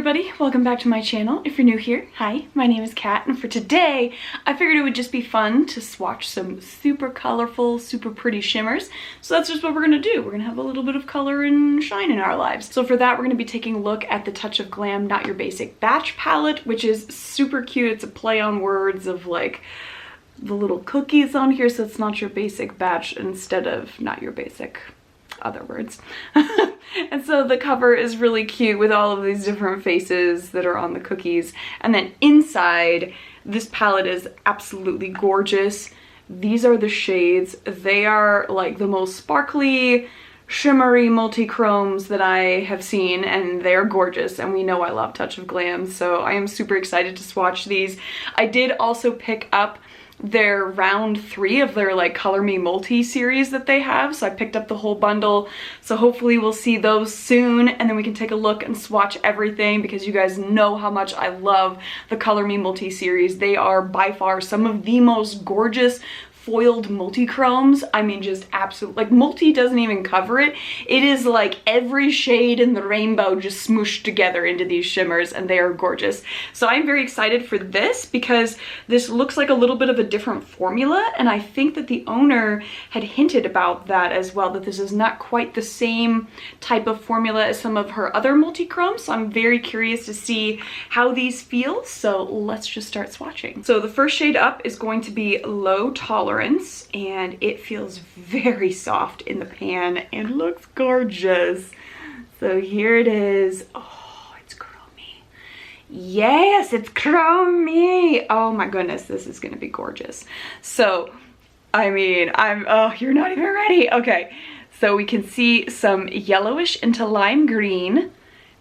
everybody, welcome back to my channel. If you're new here, hi, my name is Kat, and for today I figured it would just be fun to swatch some super colorful, super pretty shimmers. So that's just what we're gonna do. We're gonna have a little bit of color and shine in our lives. So for that, we're gonna be taking a look at the Touch of Glam Not Your Basic Batch palette, which is super cute. It's a play on words of like the little cookies on here, so it's not your basic batch instead of not your basic other words. And so the cover is really cute with all of these different faces that are on the cookies. And then inside, this palette is absolutely gorgeous. These are the shades. They are like the most sparkly, shimmery multi-chromes that I have seen, and they're gorgeous, and we know I love Touch of Glam, so I am super excited to swatch these. I did also pick up their round 3 of their like Color Me Multi series that they have, so I picked up the whole bundle, so hopefully we'll see those soon, and then we can take a look and swatch everything, because you guys know how much I love the Color Me Multi series. They are by far some of the most gorgeous foiled multi-chromes. I mean, just absolute, like multi doesn't even cover it. It is like every shade in the rainbow just smooshed together into these shimmers, and they are gorgeous. So I'm very excited for this because this looks like a little bit of a different formula, and I think that the owner had hinted about that as well, that this is not quite the same type of formula as some of her other multi-chromes. So I'm very curious to see how these feel. So let's just start swatching. So the first shade up is going to be Low Tolerance, and it feels very soft in the pan and looks gorgeous. So here it is. Oh, it's chromy. Yes, it's chromy. Oh my goodness, this is gonna be gorgeous. So, I mean, oh, you're not even ready. Okay, so we can see some yellowish into lime green,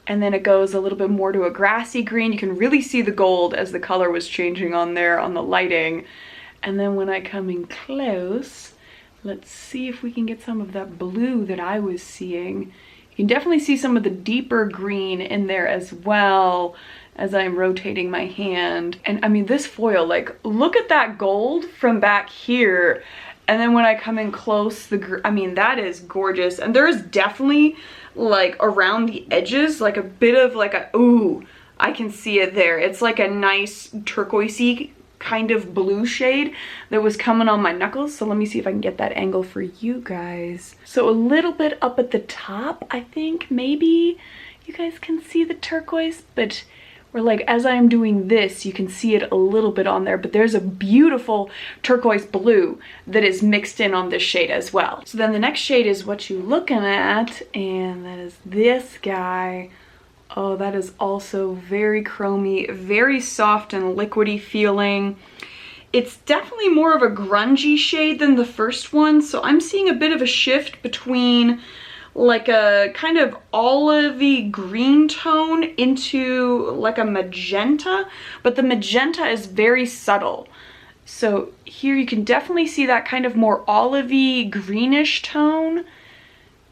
and then it goes a little bit more to a grassy green. You can really see the gold as the color was changing on there on the lighting. And then when I come in close, let's see if we can get some of that blue that I was seeing. You can definitely see some of the deeper green in there as well as I'm rotating my hand. And I mean, this foil, like, look at that gold from back here. And then when I come in close, I mean, that is gorgeous. And there's definitely, like, around the edges, like a bit of like a, ooh, I can see it there. It's like a nice turquoisey kind of blue shade that was coming on my knuckles. So let me see if I can get that angle for you guys. So a little bit up at the top, I think maybe you guys can see the turquoise, but we're like, as I'm doing this, you can see it a little bit on there, but there's a beautiful turquoise blue that is mixed in on this shade as well. So then the next shade is what you're looking at, and that is this guy. Oh, that is also very chromy, very soft and liquidy feeling. It's definitely more of a grungy shade than the first one, so I'm seeing a bit of a shift between like a kind of olivey green tone into like a magenta, but the magenta is very subtle. So here you can definitely see that kind of more olivey greenish tone.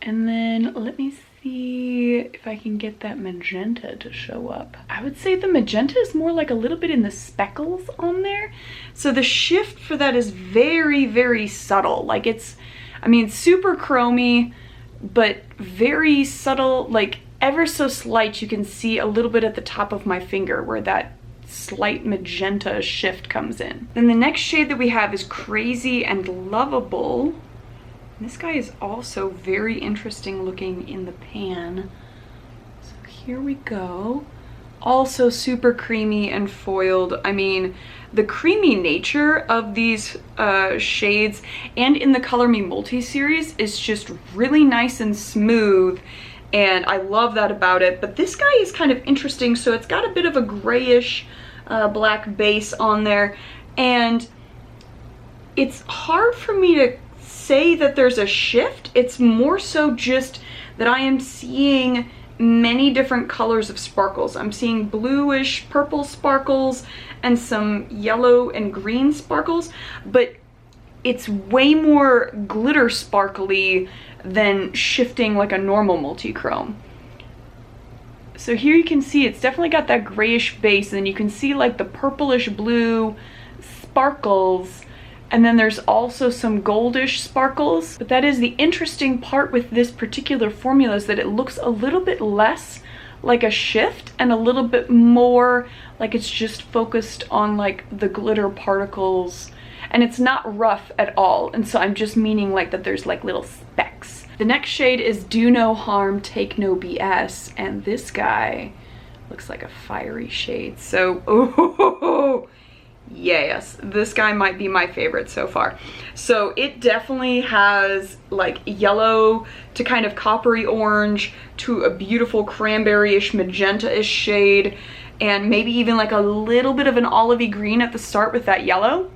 And then let me see if I can get that magenta to show up. I would say the magenta is more like a little bit in the speckles on there. So the shift for that is very, very subtle. Like it's, I mean, super chromy, but very subtle, like ever so slight. You can see a little bit at the top of my finger where that slight magenta shift comes in. Then the next shade that we have is Crazy and Loveable. This guy is also very interesting looking in the pan. So here we go. Also super creamy and foiled. I mean, the creamy nature of these shades and in the Color Me Multi series is just really nice and smooth, and I love that about it. But this guy is kind of interesting. So it's got a bit of a grayish black base on there, and it's hard for me to say that there's a shift. It's more so just that I am seeing many different colors of sparkles. I'm seeing bluish purple sparkles and some yellow and green sparkles, but it's way more glitter sparkly than shifting like a normal multi-chrome. So here you can see it's definitely got that grayish base, and you can see like the purplish blue sparkles, and then there's also some goldish sparkles. But that is the interesting part with this particular formula, is that it looks a little bit less like a shift and a little bit more like it's just focused on like the glitter particles, and it's not rough at all. And so I'm just meaning like that there's like little specks. The next shade is Do No Harm, Take No BS, and this guy looks like a fiery shade. So, oh, yes, this guy might be my favorite so far. So it definitely has like yellow to kind of coppery orange to a beautiful cranberry-ish magenta-ish shade, and maybe even like a little bit of an olivey green at the start with that yellow.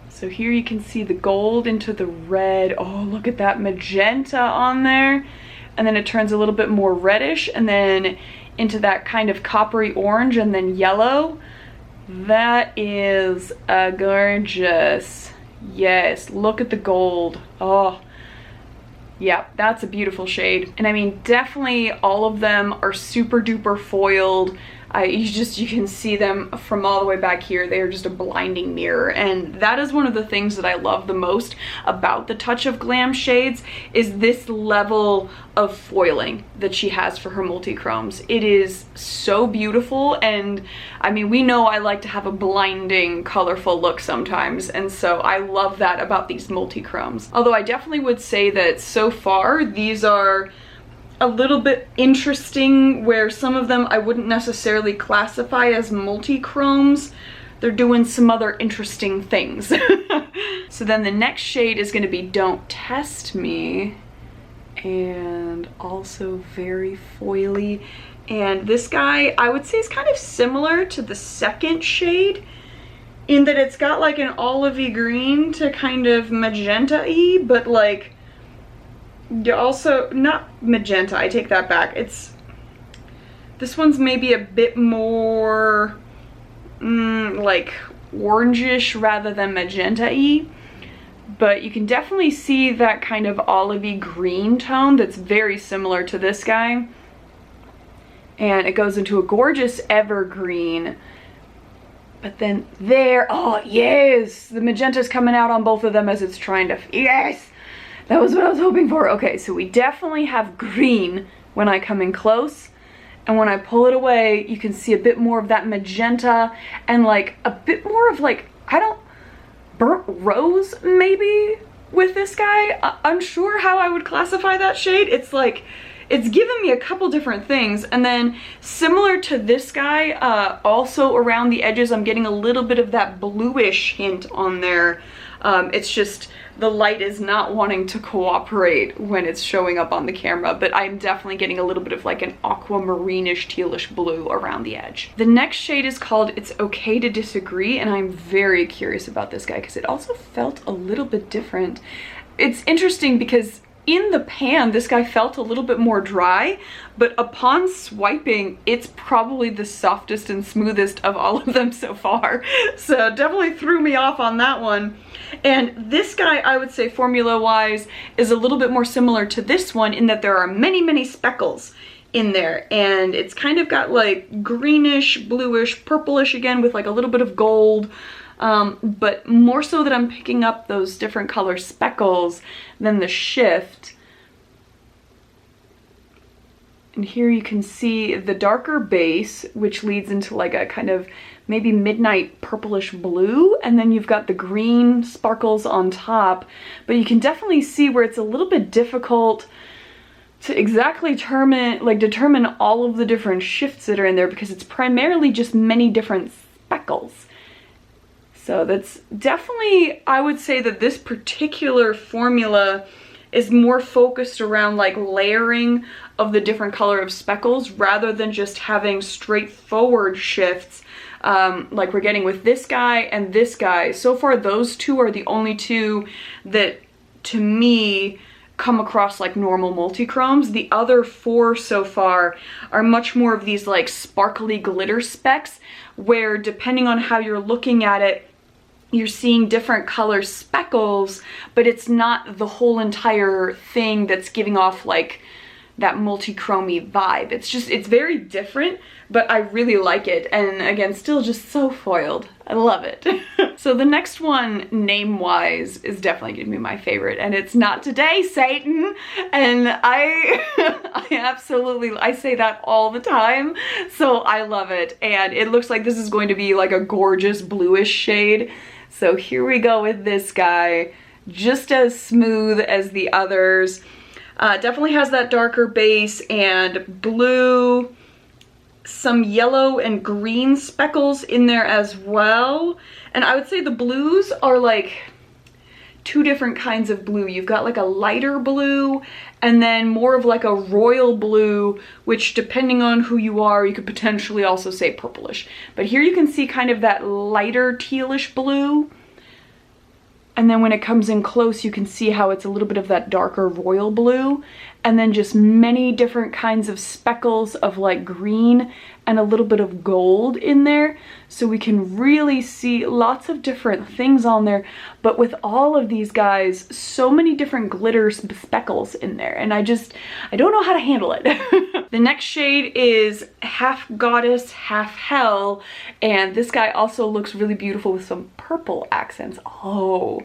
So here you can see the gold into the red. Oh, look at that magenta on there. And then it turns a little bit more reddish, and then into that kind of coppery orange, and then yellow. That is gorgeous. Yes, look at the gold. Oh, yeah, that's a beautiful shade. And I mean, definitely all of them are super duper foiled. You can see them from all the way back here. They are just a blinding mirror, and that is one of the things that I love the most about the Touch of Glam shades, is this level of foiling that she has for her multi-chromes. It is so beautiful, and I mean, we know I like to have a blinding, colorful look sometimes, and so I love that about these multi-chromes. Although I definitely would say that so far, these are a little bit interesting, where some of them I wouldn't necessarily classify as multi-chromes. They're doing some other interesting things. So then the next shade is going to be Don't Test Me, and also very foily. And this guy, I would say, is kind of similar to the second shade in that it's got like an olivey green to kind of magenta-y, but like you're also not magenta, I take that back. This one's maybe a bit more like orangish rather than magenta-y, but you can definitely see that kind of olivey green tone that's very similar to this guy. And it goes into a gorgeous evergreen. But then there, oh yes, the magenta's coming out on both of them as it's trying to, yes! That was what I was hoping for. Okay, so we definitely have green when I come in close, and when I pull it away, you can see a bit more of that magenta and like a bit more of like, burnt rose maybe with this guy. Unsure how I would classify that shade. It's like, it's given me a couple different things. And then similar to this guy, also around the edges, I'm getting a little bit of that bluish hint on there. It's just the light is not wanting to cooperate when it's showing up on the camera, but I'm definitely getting a little bit of like an aquamarine-ish tealish blue around the edge. The next shade is called It's Okay to Disagree, and I'm very curious about this guy because it also felt a little bit different. It's interesting because in the pan, this guy felt a little bit more dry, but upon swiping, it's probably the softest and smoothest of all of them so far. So definitely threw me off on that one. And this guy, I would say formula-wise, is a little bit more similar to this one in that there are many, many speckles in there. And it's kind of got like greenish, bluish, purplish again with like a little bit of gold. But more so that I'm picking up those different color speckles than the shift. And here you can see the darker base, which leads into like a kind of maybe midnight purplish blue, and then you've got the green sparkles on top. But you can definitely see where it's a little bit difficult to exactly determine all of the different shifts that are in there, because it's primarily just many different speckles. So that's definitely, I would say that this particular formula is more focused around like layering of the different color of speckles rather than just having straightforward shifts like we're getting with this guy and this guy. So far, those two are the only two that, to me, come across like normal multi-chromes. The other four so far are much more of these like sparkly glitter specks, where depending on how you're looking at it, you're seeing different color speckles, but it's not the whole entire thing that's giving off like that multi-chromey vibe. It's very different, but I really like it. And again, still just so foiled. I love it. So the next one, name-wise, is definitely gonna be my favorite, and it's Not Today, Satan. And I say that all the time, so I love it. And it looks like this is going to be like a gorgeous bluish shade. So here we go with this guy, just as smooth as the others. Definitely has that darker base and blue, some yellow and green speckles in there as well. And I would say the blues are like two different kinds of blue. You've got like a lighter blue and then more of like a royal blue, which depending on who you are, you could potentially also say purplish. But here you can see kind of that lighter tealish blue. And then when it comes in close, you can see how it's a little bit of that darker royal blue. And then just many different kinds of speckles of like green and a little bit of gold in there. So we can really see lots of different things on there. But with all of these guys, so many different glitter speckles in there. And I don't know how to handle it. The next shade is Half Goddess, Half Hell. And this guy also looks really beautiful with some purple accents. Oh,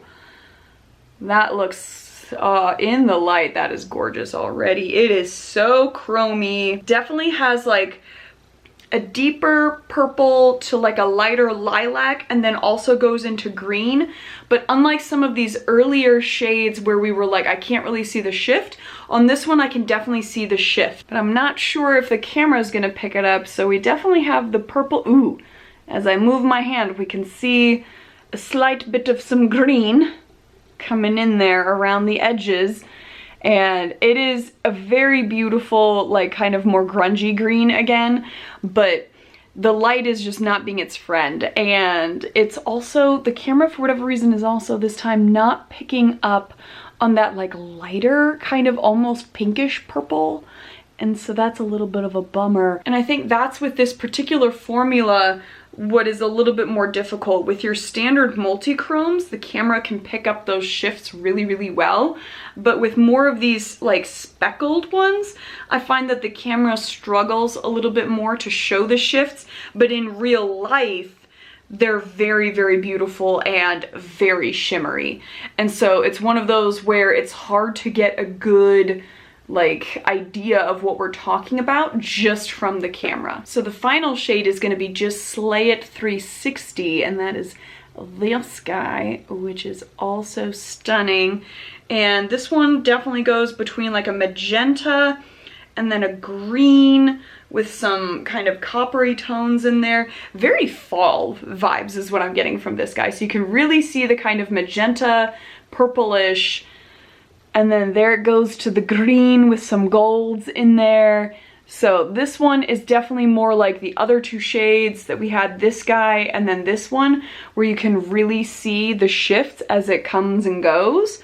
that looks, in the light, that is gorgeous already. It is so chromy. Definitely has like a deeper purple to like a lighter lilac, and then also goes into green. But unlike some of these earlier shades where we were like, I can't really see the shift, on this one I can definitely see the shift. But I'm not sure if the camera is gonna pick it up, so we definitely have the purple. Ooh, as I move my hand, we can see a slight bit of some green coming in there around the edges. And it is a very beautiful, like kind of more grungy green again, but the light is just not being its friend. And it's also, the camera for whatever reason is also this time not picking up on that like lighter kind of almost pinkish purple. And so that's a little bit of a bummer. And I think that's with this particular formula what is a little bit more difficult. With your standard multi-chromes, the camera can pick up those shifts really, really well. But with more of these like speckled ones, I find that the camera struggles a little bit more to show the shifts. But in real life, they're very, very beautiful and very shimmery. And so it's one of those where it's hard to get a good like idea of what we're talking about just from the camera. So the final shade is going to be just Slay It 360, and that is this guy, which is also stunning. And this one definitely goes between like a magenta and then a green with some kind of coppery tones in there. Very fall vibes is what I'm getting from this guy. So you can really see the kind of magenta, purplish, and then there it goes to the green with some golds in there. So this one is definitely more like the other two shades that we had, this guy and then this one, where you can really see the shifts as it comes and goes.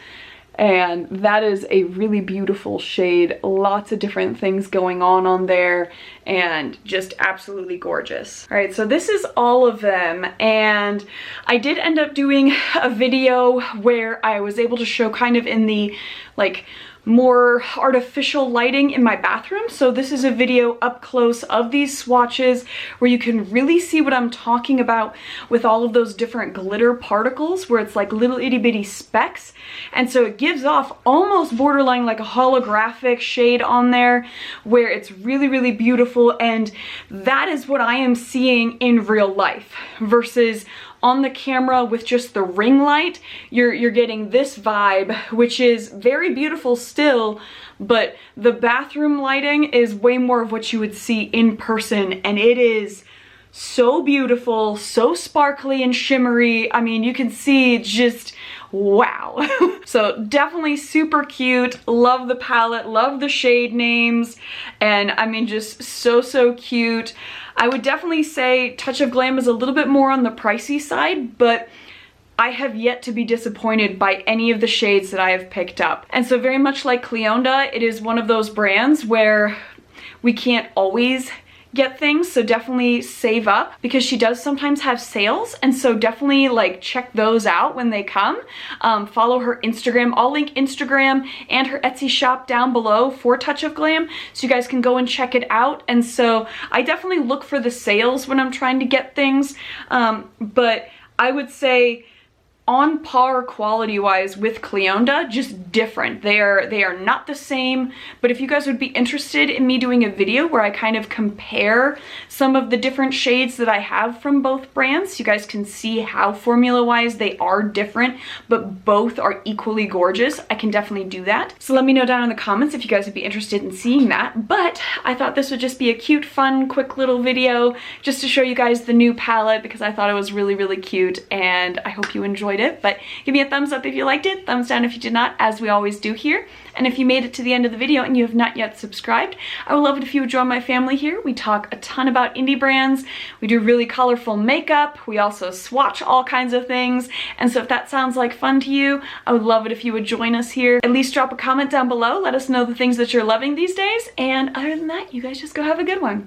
And that is a really beautiful shade. Lots of different things going on there, and just absolutely gorgeous. All right, so this is all of them, and I did end up doing a video where I was able to show kind of in the like more artificial lighting in my bathroom. So this is a video up close of these swatches where you can really see what I'm talking about with all of those different glitter particles, where it's like little itty bitty specks. And so it gives off almost borderline like a holographic shade on there, where it's really, really beautiful. And that is what I am seeing in real life versus on the camera with just the ring light. You're getting this vibe, which is very beautiful still, but the bathroom lighting is way more of what you would see in person, and it is so beautiful, so sparkly and shimmery. I mean, you can see just wow. So definitely super cute. Love the palette, love the shade names, and I mean just so cute. I would definitely say Touch of Glam is a little bit more on the pricey side, but I have yet to be disappointed by any of the shades that I have picked up. And so very much like Cleonda, it is one of those brands where we can't always get things, so definitely save up because she does sometimes have sales, and so definitely like check those out when they come. Follow her Instagram. I'll link Instagram and her Etsy shop down below for Touch of Glam, so you guys can go and check it out. And so I definitely look for the sales when I'm trying to get things, but I would say on par quality wise with Cleonda, just different. They are not the same, but if you guys would be interested in me doing a video where I kind of compare some of the different shades that I have from both brands, you guys can see how formula wise they are different, but both are equally gorgeous, I can definitely do that. So let me know down in the comments if you guys would be interested in seeing that. But I thought this would just be a cute, fun, quick little video just to show you guys the new palette because I thought it was really, really cute, and I hope you enjoyed it. But give me a thumbs up if you liked it, thumbs down if you did not, as we always do here. And if you made it to the end of the video and you have not yet subscribed, I would love it if you would join my family here. We talk a ton about indie brands, we do really colorful makeup, we also swatch all kinds of things, and so if that sounds like fun to you, I would love it if you would join us here. At least drop a comment down below, let us know the things that you're loving these days, and other than that, you guys just go have a good one.